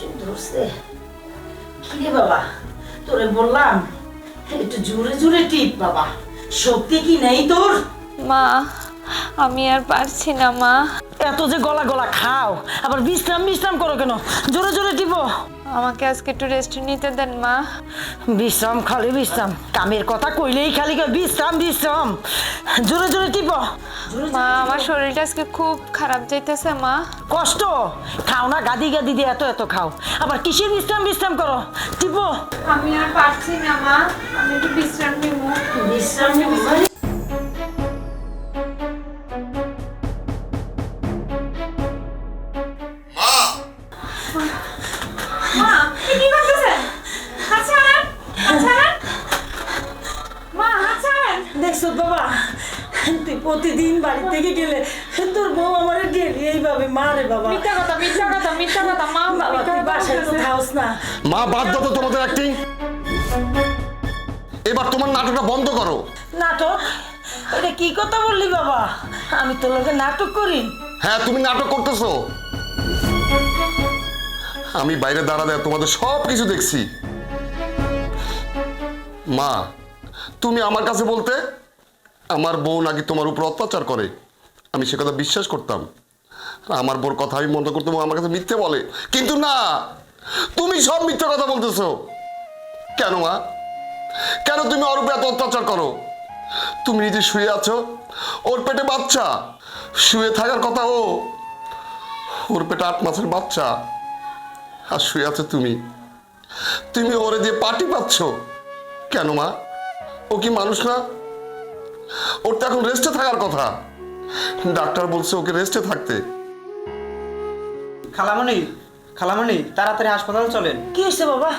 চোখ ধরছে কি রে বাবা, তোরে বললাম একটু জোরে জোরে টিপ বাবা, শক্তি কি নেই তোর? মা আমি আর পারছি না মা। এত যে গলা গলা খাও আবার বিশ্রাম বিশ্রাম করো কেন? জোরে জোরে টিপো। আমাকে আজকে একটু রেস্ট নিতে দেন মা। বিশ্রাম খালি বিশ্রাম, কামের কথা কইলেই খালি বিশ্রাম বিশ্রাম। জোরে জোরে টিপো। মা আমার শরীরটা আজকে খুব খারাপ যাইতেছে মা। কষ্ট খাও না, গাদি গাদি দিয়ে এত এত খাও, আবার কিসের বিশ্রাম বিশ্রাম করো? টিপো। আমি আর পারছি না মা, আমি একটু বিশ্রাম নিব। বিশ্রাম নিবি? মা কি করতেছেন? হাত ছাড়েন, হাত ছাড়েন। মা হাত ছাড়েন। দেখছো বাবা, তুই প্রতিদিন বাড়ি থেকে গেলে তোর বউ আমার ডেলি এইভাবে মারে বাবা। মিথ্যা কথা, মিথ্যা কথা, মিথ্যা কথা মা। বাবা তুই বাসায় তো খাওস না। মা বাদ দাও তো তোমাদের অ্যাক্টিং। এবার তোমার নাটকটা বন্ধ করো। নাটক? এটা কি কথা বললি বাবা? আমি তোর লোকে নাটক করি? হ্যাঁ তুমি নাটক করতেছো। আমি বাইরে দাঁড়ালে তোমাদের সব কিছু দেখছি। মা তুমি আমার কাছে বলতে আমার বউ নাকি তোমার উপর অত্যাচার করে, আমি সে কথা বিশ্বাস করতাম। আমার বউর কথা আমি মনে করতাম আমার কাছে মিথ্যে বলে, কিন্তু না, তুমি সব মিথ্যে কথা বলতেছো। কেন মা, কেন তুমি ওর উপর এত অত্যাচার করো? তুমি নিজে শুয়ে আছো, ওর পেটে বাচ্চা, শুয়ে থাকার কথা ও, ওর পেটে 8 মাসের বাচ্চা, আর শুয়ে আছো তুমি। তুমি ওরে দিয়ে পাটি পাচ্ছ কেন মা? ও কি মানুষ না? ওর তো এখন রেস্টে থাকার কথা, ডাক্তার বলছে ওকে রেস্টে থাকতে। খালামণি, খালামণি তাড়াতাড়ি হাসপাতাল চলেন। কি হয়েছে বাবা,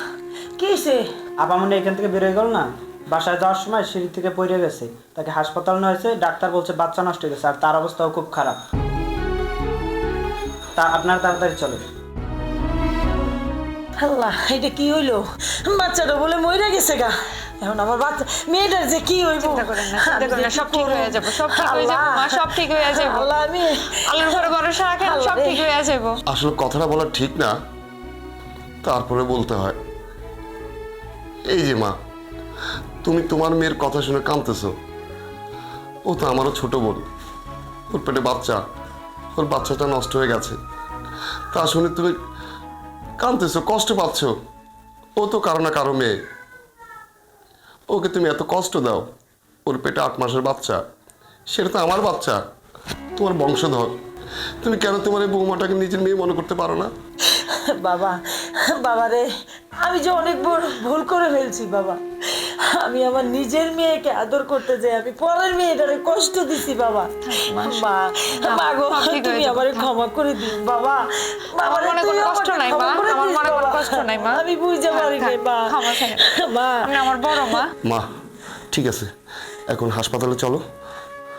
কি হয়েছে? আপামনি এখান থেকে বেরোয় গেল না, বাসায় যাওয়ার সময় সিঁড়ি থেকে পড়ে গেছে, তাকে হাসপাতাল নিয়ে হয়েছে। ডাক্তার বলছে বাচ্চা নষ্ট হয়ে গেছে, আর তার অবস্থাও খুব খারাপ। তা আপনার তাড়াতাড়ি চলেন। আল্লাহ, এটা কি হইলো? বাচ্চাটা বলে মরে গেছে গা। এখন আমার বাচ্চা মেয়েটার যে কি হইব? চিন্তা করেন না, চিন্তা করেন না, সব ঠিক হয়ে যাবে, সব ঠিক হয়ে যাবে মা, সব ঠিক হয়ে যাবে। আল্লাহ, আমি আল্লাহর উপরে ভরসা রাখেন, সব ঠিক হয়ে যাবে। আসলে কথাটা বলা ঠিক না, তারপরে বলতে হয়। এই যে মা, তুমি তোমার মেয়ের কথা শুনে কাঁদতেছো। ও তো আমারও ছোট বোন, ওর পেটে বাচ্চা, ওর বাচ্চাটা নষ্ট হয়ে গেছে, তা শুনে তুমি কাঁদতেছো, কষ্ট পাচ্ছ। ও তো কারো না কারো মেয়ে, ওকে তুমি এত কষ্ট দাও। ওর পেটে 8 মাসের বাচ্চা, সেটা তো আমার বাচ্চা, তোমার বংশধর। তুমি কেন তোমার এই বৌমাটাকে নিজের মেয়ে মনে করতে পারো না? বাবা, বাবা রে, আমি যে অনেক বড় ভুল করে ফেলছি বাবা। আমি আমার নিজের মেয়েকে আদর করতে যাই আমি পরের মেয়েটারে কষ্ট দিছি বাবা। মা, মা গো, তুমি আমারে ক্ষমা করে দিও বাবা। আমার মনে কোনো কষ্ট নাই মা, আমার মনে কোনো কষ্ট নাই মা। আমি বুঝতে পারি না মা। ক্ষমা চাই। মা, আপনি আমার বড় মা। মা ঠিক আছে, এখন হাসপাতালে চলো,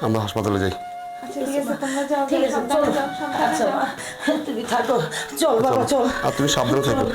আমরা হাসপাতালে যাই। ঠিক আছে, তোমরা যাও, ঠিক আছে, চলো। আচ্ছা মা, তুমি থাকো, চল বাবা চল। আর তুমি সাবধানে থাকো।